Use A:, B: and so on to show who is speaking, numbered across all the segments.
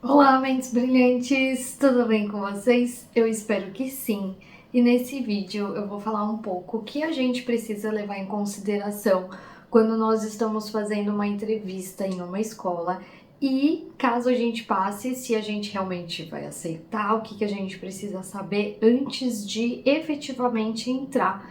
A: Olá, mentes brilhantes! Tudo bem com vocês? Eu espero que sim. E nesse vídeo eu vou falar um pouco o que a gente precisa levar em consideração quando nós estamos fazendo uma entrevista em uma escola e caso a gente passe, se a gente realmente vai aceitar, o que a gente precisa saber antes de efetivamente entrar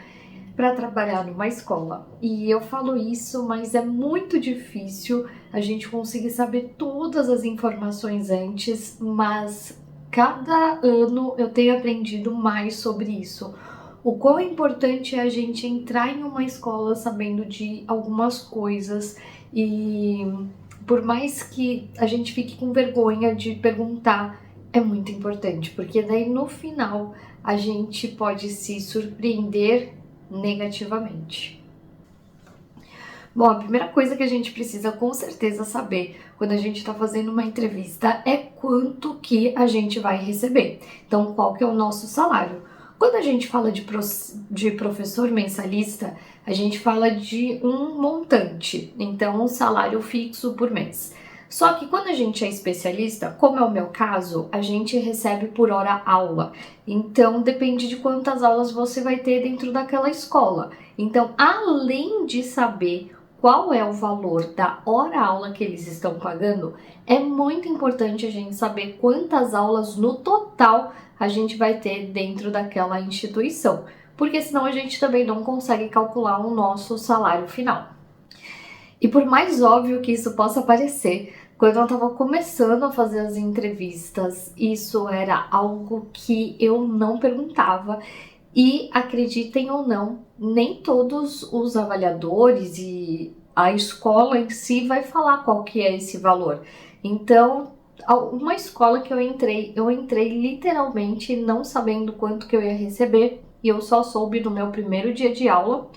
A: para trabalhar numa escola. E eu falo isso, mas é muito difícil a gente conseguir saber todas as informações antes, mas cada ano eu tenho aprendido mais sobre isso. O quão importante é a gente entrar em uma escola sabendo de algumas coisas e por mais que a gente fique com vergonha de perguntar, é muito importante, porque daí no final a gente pode se surpreender negativamente. Bom, a primeira coisa que a gente precisa com certeza saber quando a gente está fazendo uma entrevista é quanto que a gente vai receber. Então, qual que é o nosso salário? Quando a gente fala de professor mensalista, a gente fala de um montante, então um salário fixo por mês. Só que quando a gente é especialista, como é o meu caso, a gente recebe por hora aula. Então depende de quantas aulas você vai ter dentro daquela escola. Então, além de saber qual é o valor da hora-aula que eles estão pagando, é muito importante a gente saber quantas aulas no total a gente vai ter dentro daquela instituição, porque senão a gente também não consegue calcular o nosso salário final. E por mais óbvio que isso possa parecer, quando eu estava começando a fazer as entrevistas, isso era algo que eu não perguntava. E acreditem ou não, nem todos os avaliadores e a escola em si vai falar qual que é esse valor. Então, uma escola que eu entrei literalmente não sabendo quanto que eu ia receber e eu só soube no meu primeiro dia de aula.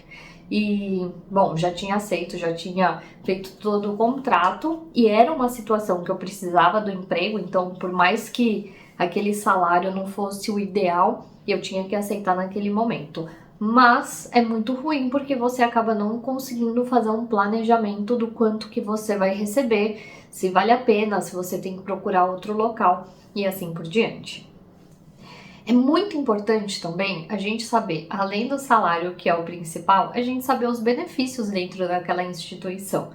A: E, bom, já tinha aceito, já tinha feito todo o contrato e era uma situação que eu precisava do emprego, então, por mais que aquele salário não fosse o ideal, eu tinha que aceitar naquele momento. Mas é muito ruim porque você acaba não conseguindo fazer um planejamento do quanto que você vai receber, se vale a pena, se você tem que procurar outro local e assim por diante. É muito importante também a gente saber, além do salário, que é o principal, a gente saber os benefícios dentro daquela instituição.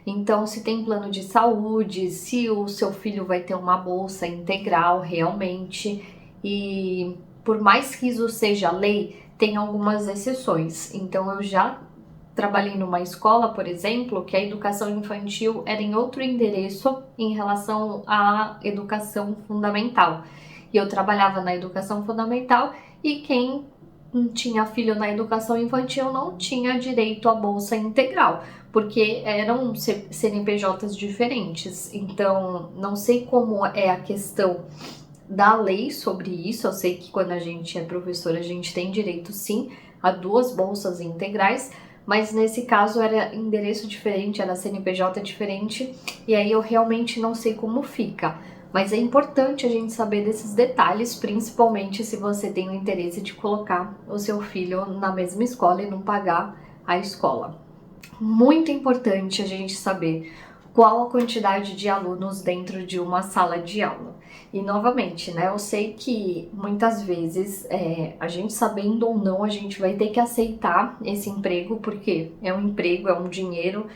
A: Então, se tem plano de saúde, se o seu filho vai ter uma bolsa integral realmente, e por mais que isso seja lei, tem algumas exceções. Então, eu já trabalhei numa escola, por exemplo, que a educação infantil era em outro endereço em relação à educação fundamental. E eu trabalhava na educação fundamental e quem tinha filho na educação infantil não tinha direito à bolsa integral, porque eram CNPJs diferentes. Então, não sei como é a questão da lei sobre isso. Eu sei que quando a gente é professora, a gente tem direito sim a duas bolsas integrais, mas nesse caso era endereço diferente, era CNPJ diferente, e aí eu realmente não sei como fica. Mas é importante a gente saber desses detalhes, principalmente se você tem o interesse de colocar o seu filho na mesma escola e não pagar a escola. Muito importante a gente saber qual a quantidade de alunos dentro de uma sala de aula. E novamente, né, eu sei que muitas vezes, a gente sabendo ou não, a gente vai ter que aceitar esse emprego, porque é um emprego, é um dinheiro,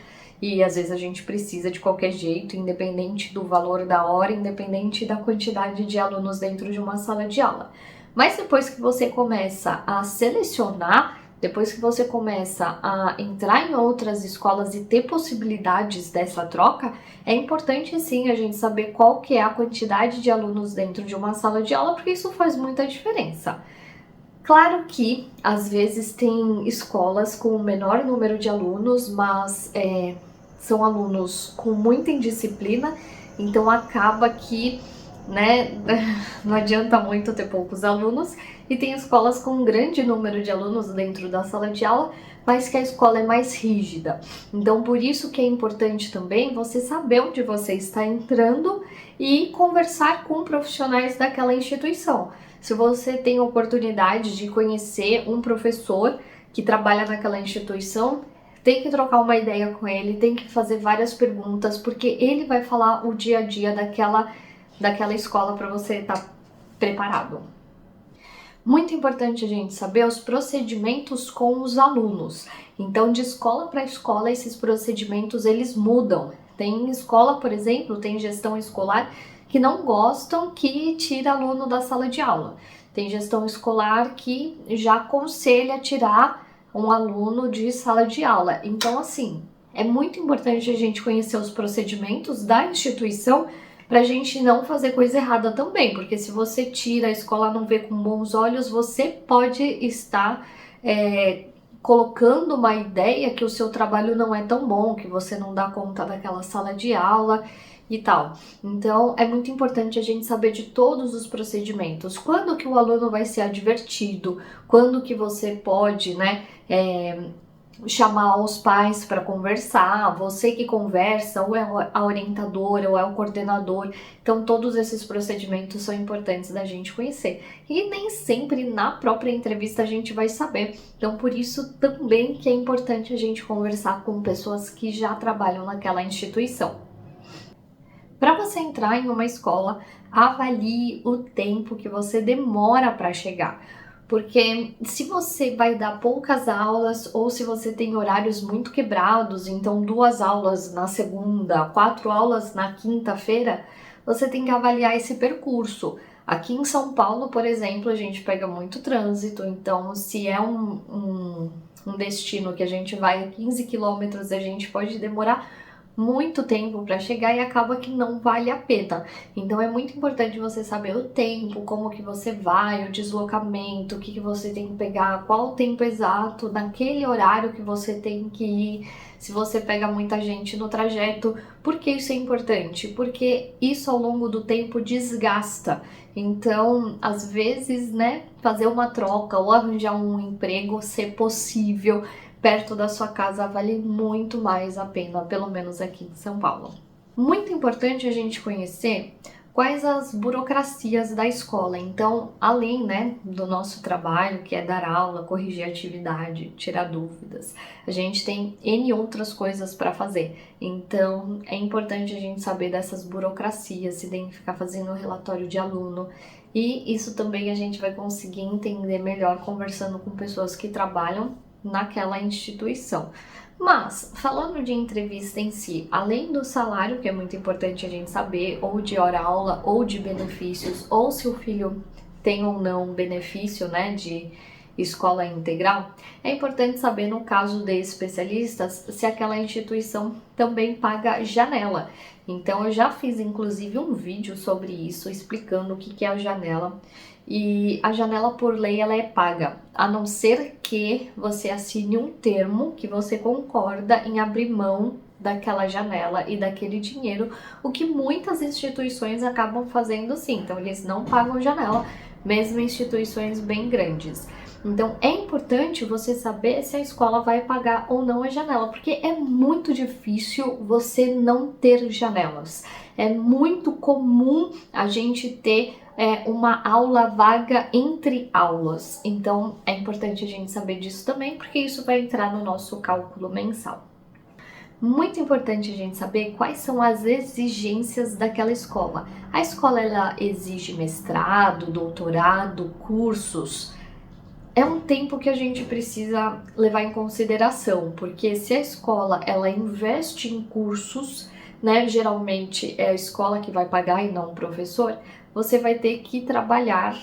A: e às vezes a gente precisa de qualquer jeito, independente do valor da hora, independente da quantidade de alunos dentro de uma sala de aula. Mas depois que você começa a selecionar, depois que você começa a entrar em outras escolas e ter possibilidades dessa troca, é importante sim a gente saber qual que é a quantidade de alunos dentro de uma sala de aula, porque isso faz muita diferença. Claro que às vezes tem escolas com o menor número de alunos, mas são alunos com muita indisciplina, então acaba que, né, não adianta muito ter poucos alunos, e tem escolas com um grande número de alunos dentro da sala de aula, mas que a escola é mais rígida. Então, por isso que é importante também você saber onde você está entrando e conversar com profissionais daquela instituição. Se você tem a oportunidade de conhecer um professor que trabalha naquela instituição, tem que trocar uma ideia com ele, tem que fazer várias perguntas, porque ele vai falar o dia a dia daquela escola para você estar preparado. Muito importante a gente saber os procedimentos com os alunos. Então, de escola para escola, esses procedimentos eles mudam. Tem escola, por exemplo, tem gestão escolar que não gostam que tire aluno da sala de aula. Tem gestão escolar que já aconselha tirar um aluno de sala de aula. Então, assim, é muito importante a gente conhecer os procedimentos da instituição para a gente não fazer coisa errada também, porque se você tira, a escola não vê com bons olhos, você pode estar colocando uma ideia que o seu trabalho não é tão bom, que você não dá conta daquela sala de aula e tal. Então, é muito importante a gente saber de todos os procedimentos. Quando que o aluno vai ser advertido, quando que você pode, né, chamar os pais para conversar, você que conversa, ou é a orientadora, ou é o coordenador. Então, todos esses procedimentos são importantes da gente conhecer. E nem sempre na própria entrevista a gente vai saber. Então, por isso também que é importante a gente conversar com pessoas que já trabalham naquela instituição. Para você entrar em uma escola, avalie o tempo que você demora para chegar. Porque se você vai dar poucas aulas ou se você tem horários muito quebrados, então 2 aulas na segunda, 4 aulas na quinta-feira, você tem que avaliar esse percurso. Aqui em São Paulo, por exemplo, a gente pega muito trânsito, então se é um destino que a gente vai a 15 quilômetros, a gente pode demorar muito tempo para chegar e acaba que não vale a pena. Então é muito importante você saber o tempo, como que você vai, o deslocamento, o que você tem que pegar, qual o tempo exato, naquele horário que você tem que ir, se você pega muita gente no trajeto. Por que isso é importante? Porque isso ao longo do tempo desgasta. Então, às vezes, né, fazer uma troca ou arranjar um emprego, se possível, perto da sua casa, vale muito mais a pena, pelo menos aqui em São Paulo. Muito importante a gente conhecer quais as burocracias da escola. Então, além, né, do nosso trabalho, que é dar aula, corrigir atividade, tirar dúvidas, a gente tem N outras coisas para fazer. Então, é importante a gente saber dessas burocracias, se identificar fazendo um relatório de aluno. E isso também a gente vai conseguir entender melhor conversando com pessoas que trabalham naquela instituição. Mas, falando de entrevista em si, além do salário, que é muito importante a gente saber, ou de hora-aula, ou de benefícios, ou se o filho tem ou não benefício, né, de escola integral, é importante saber, no caso de especialistas, se aquela instituição também paga janela. Então, eu já fiz, inclusive, um vídeo sobre isso, explicando o que é a janela. E a janela, por lei, ela é paga, a não ser que você assine um termo que você concorda em abrir mão daquela janela e daquele dinheiro, o que muitas instituições acabam fazendo sim. Então, eles não pagam janela, mesmo instituições bem grandes. Então, é importante você saber se a escola vai pagar ou não a janela, porque é muito difícil você não ter janelas. É muito comum a gente ter uma aula vaga entre aulas. Então, é importante a gente saber disso também, porque isso vai entrar no nosso cálculo mensal. Muito importante a gente saber quais são as exigências daquela escola. A escola, ela exige mestrado, doutorado, cursos. É um tempo que a gente precisa levar em consideração, porque se a escola ela investe em cursos, né, geralmente é a escola que vai pagar e não o professor, você vai ter que trabalhar,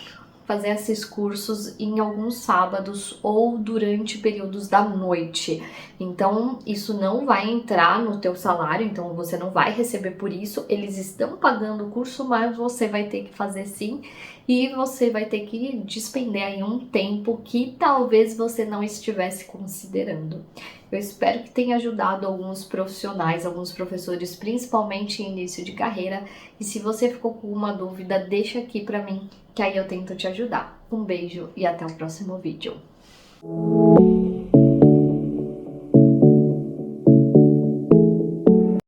A: fazer esses cursos em alguns sábados ou durante períodos da noite. Então, isso não vai entrar no teu salário, então você não vai receber por isso. Eles estão pagando o curso, mas você vai ter que fazer sim, e você vai ter que despender aí um tempo que talvez você não estivesse considerando. Eu espero que tenha ajudado alguns profissionais, alguns professores, principalmente em início de carreira. E se você ficou com uma dúvida, deixa aqui pra mim, que aí eu tento te ajudar. Um beijo e até o próximo vídeo.